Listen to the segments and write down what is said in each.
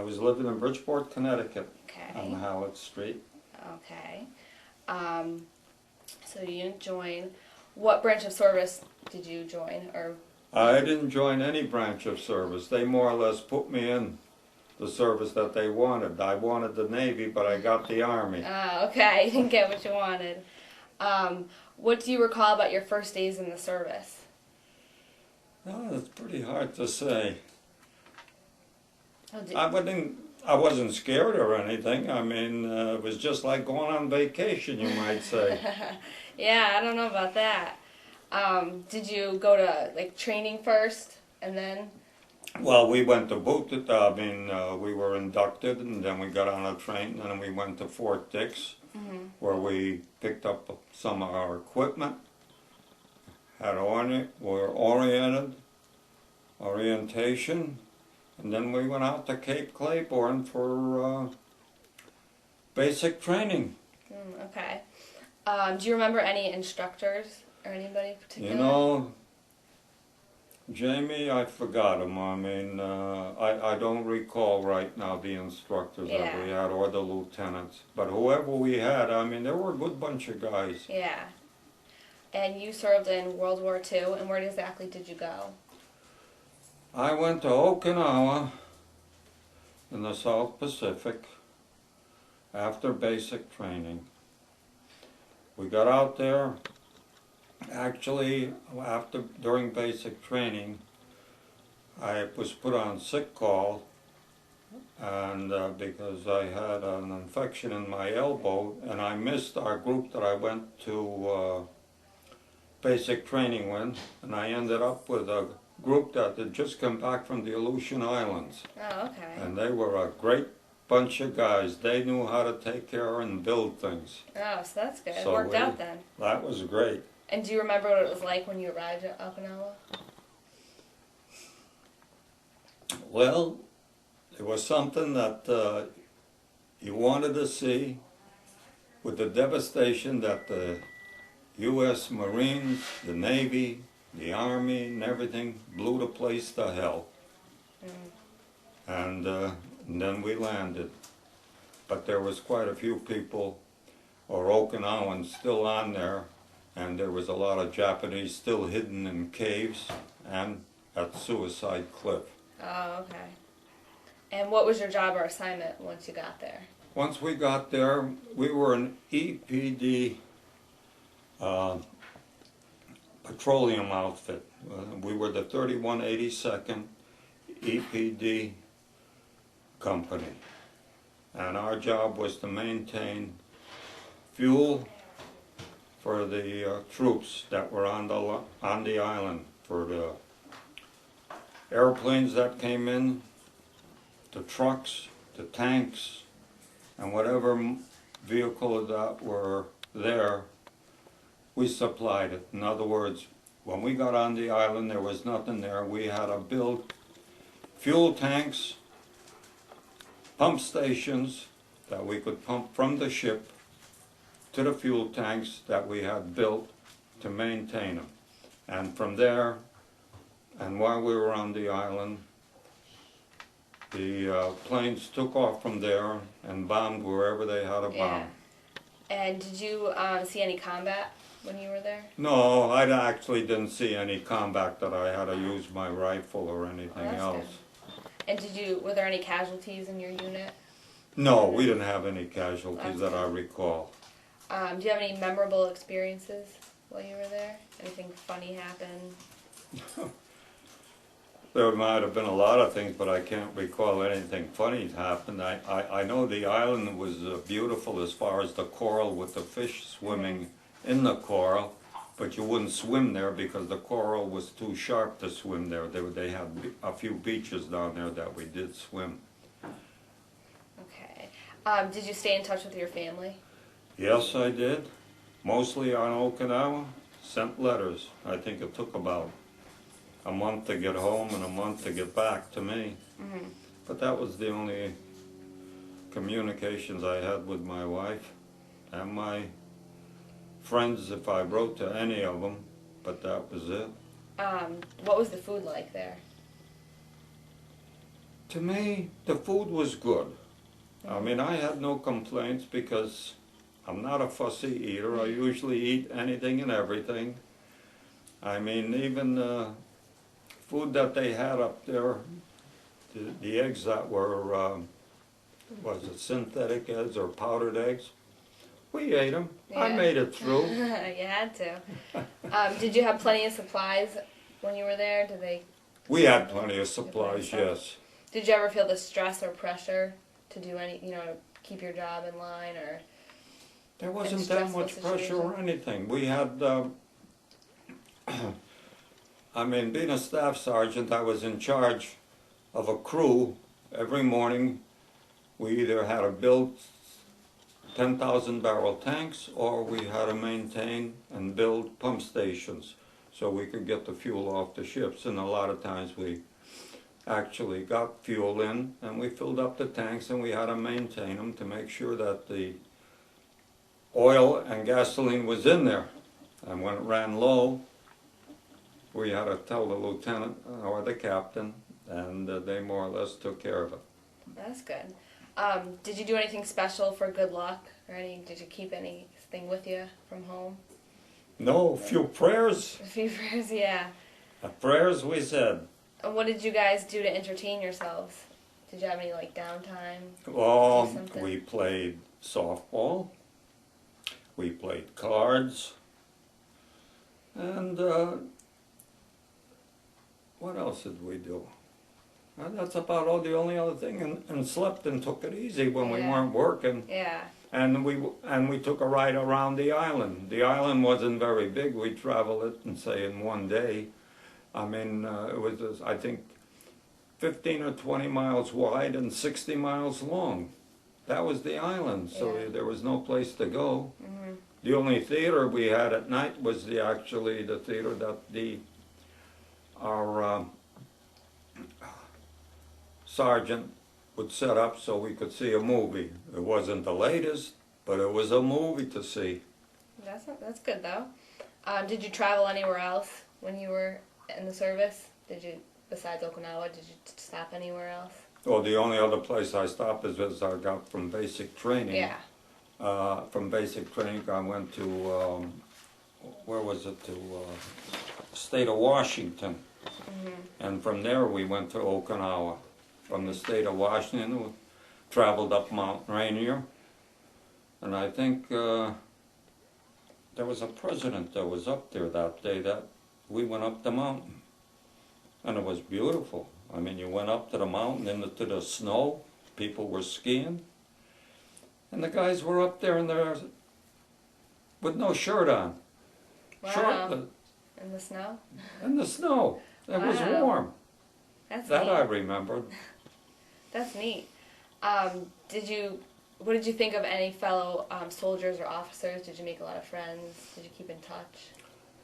was living in Bridgeport, Connecticut, Okay. on Howard Street. Okay. So you didn't join. What branch of service did you join? Or I didn't join any branch of service. They more or less put me in the service that they wanted. I wanted the Navy, but I got the Army. okay, you didn't get what you wanted. What do you recall about your first days in the service? Oh, it's pretty hard to say. Oh, I wasn't scared or anything. I mean, it was just like going on vacation, you might say. yeah, I don't know about that. Did you go to like training first and then? Well, we went to boot. We were inducted, and then we got on a train, and then we went to Fort Dix, where we picked up some of our equipment. Were orientation, and then we went out to Cape Claiborne for basic training. Okay. Do you remember any instructors or anybody in particular? You know, Jamie, I forgot him. I mean, I don't recall right now the instructors that we had or the lieutenants. But whoever we had, I mean, they were a good bunch of guys. Yeah. And you served in World War II, and where exactly did you go? I went to Okinawa in the South Pacific after basic training. We got out there. Actually, during basic training, I was put on sick call, and because I had an infection in my elbow, and I missed our group that I went to basic training with, and I ended up with a group that had just come back from the Aleutian Islands. Oh, okay. And they were a great bunch of guys. They knew how to take care and build things. Oh, so that's good. So it worked out then. That was great. And do you remember what it was like when you arrived at Okinawa? Well, it was something that you wanted to see, with the devastation that the U.S. Marines, the Navy, the Army, and everything blew the place to hell. And then we landed. But there was quite a few people, or Okinawans, still on there, and there was a lot of Japanese still hidden in caves and at Suicide Cliff. Oh, okay. And what was your job or assignment once you got there? Once we got there, we were an EPD petroleum outfit. We were the 3182nd EPD company. And our job was to maintain fuel for the troops that were on the island, for the airplanes that came in, the trucks, the tanks, and whatever vehicle that were there, we supplied it. In other words, when we got on the island, there was nothing there. We had to build fuel tanks, pump stations that we could pump from the ship to the fuel tanks that we had built to maintain them. And from there, and while we were on the island, the planes took off from there and bombed wherever they had to bomb. And did you see any combat when you were there? No, I actually didn't see any combat that I had to use my rifle or anything else. Good. And were there any casualties in your unit? No, we didn't have any casualties that I recall. Do you have any memorable experiences while you were there? Anything funny happen? There might have been a lot of things, but I can't recall anything funny happened. I know the island was beautiful as far as the coral with the fish swimming in the coral, but you wouldn't swim there because the coral was too sharp to swim there. They had a few beaches down there that we did swim. Okay. Did you stay in touch with your family? Yes, I did. Mostly on Okinawa. Sent letters. I think it took about a month to get home and a month to get back to me. But that was the only communications I had with my wife and my friends, if I wrote to any of them, but that was it. What was the food like there? To me, the food was good. I mean, I had no complaints because I'm not a fussy eater. I usually eat anything and everything. I mean, even food that they had up there, the eggs that were, was it synthetic eggs or powdered eggs? We ate them. I Yeah. made it through. You had to. Did you have plenty of supplies when you were there? Did they? We had plenty of supplies, stuff? yes. Did you ever feel the stress or pressure to do any, keep your job in line, or? There wasn't that much pressure or anything. We had, I mean, being a staff sergeant, I was in charge of a crew. Every morning, we either had to build 10,000 barrel tanks, or we had to maintain and build pump stations so we could get the fuel off the ships. And a lot of times we actually got fuel in and we filled up the tanks, and we had to maintain them to make sure that the oil and gasoline was in there. And when it ran low, we had to tell the lieutenant or the captain, and they more or less took care of it. That's good. Did you do anything special for good luck, or did you keep anything with you from home? No, a few prayers. A few prayers, yeah. Prayers we said. And what did you guys do to entertain yourselves? Did you have any downtime? Well, Do something? we played softball. We played cards. And what else did we do? That's about all. The only other thing, and slept and took it easy when we Yeah. weren't working. Yeah. And we took a ride around the island. The island wasn't very big. We traveled it in one day. I mean, it was I think 15 or 20 miles wide and 60 miles long. That was the island, so Yeah. there was no place to go. Mm-hmm. The only theater we had at night was actually the theater that our sergeant would set up so we could see a movie. It wasn't the latest, but it was a movie to see. That's good though. Did you travel anywhere else when you were in the service? Did you, besides Okinawa, did you stop anywhere else? Well, the only other place I stopped is as I got from basic training. Yeah. From basic training, I went to, where was it, to state of Washington. Mm-hmm. And from there we went to Okinawa. From the state of Washington, we traveled up Mount Rainier. And I think there was a president that was up there that day that we went up the mountain. And it was beautiful. I mean, you went up to the mountain into the snow. People were skiing. And the guys were up there with no shirt on. Wow. Shirtless. In the snow? In the snow. It was Wow. warm. That's That neat. I remembered. That's neat. What did you think of any fellow soldiers or officers? Did you make a lot of friends? Did you keep in touch?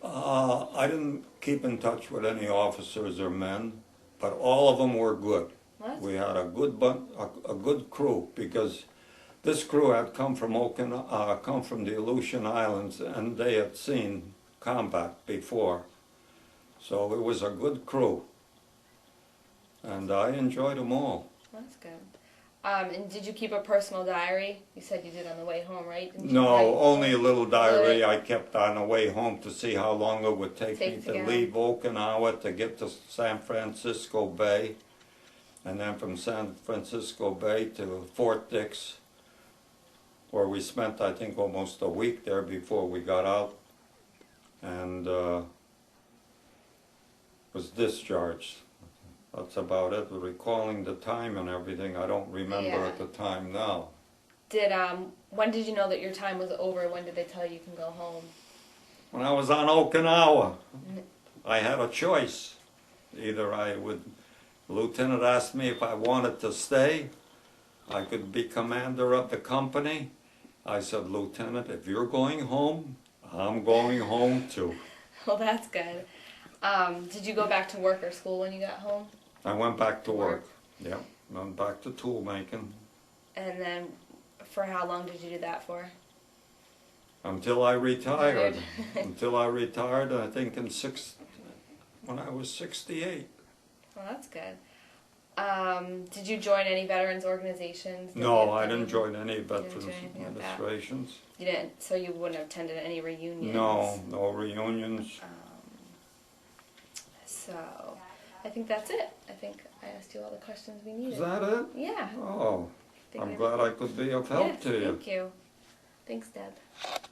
I didn't keep in touch with any officers or men, but all of them were good. What? We had a good crew, because this crew had come from come from the Aleutian Islands, and they had seen combat before. So it was a good crew, and I enjoyed them all. That's good. And did you keep a personal diary? You said you did on the way home, right? Didn't you No, write- only a little diary Really? I kept on the way home to see how long it would take me Take to to get leave Okinawa to get to San Francisco Bay, and then from San Francisco Bay to Fort Dix, where we spent, I think, almost a week there before we got out and was discharged. That's about it. Recalling the time and everything, I don't remember Yeah. at the time now. When did you know that your time was over? When did they tell you can go home? When I was on Okinawa, I had a choice. Either the lieutenant asked me if I wanted to stay. I could be commander of the company. I said, Lieutenant, if you're going home, I'm going home too. Well, that's good. Did you go back to work or school when you got home? I went back to work. Yeah, went back to tool making. And then, for how long did you do that for? Until I retired. Until I retired, I think when I was 68. Well, that's good. Did you join any veterans organizations? No, I didn't join any join veterans anything like that? administrations. You didn't, so you wouldn't have attended any reunions? No reunions. So, I think that's it. I think I asked you all the questions we needed. Is that it? Yeah. Oh, I think I'm we- glad I could be of help yes, to you. Thank you. Thanks, Deb.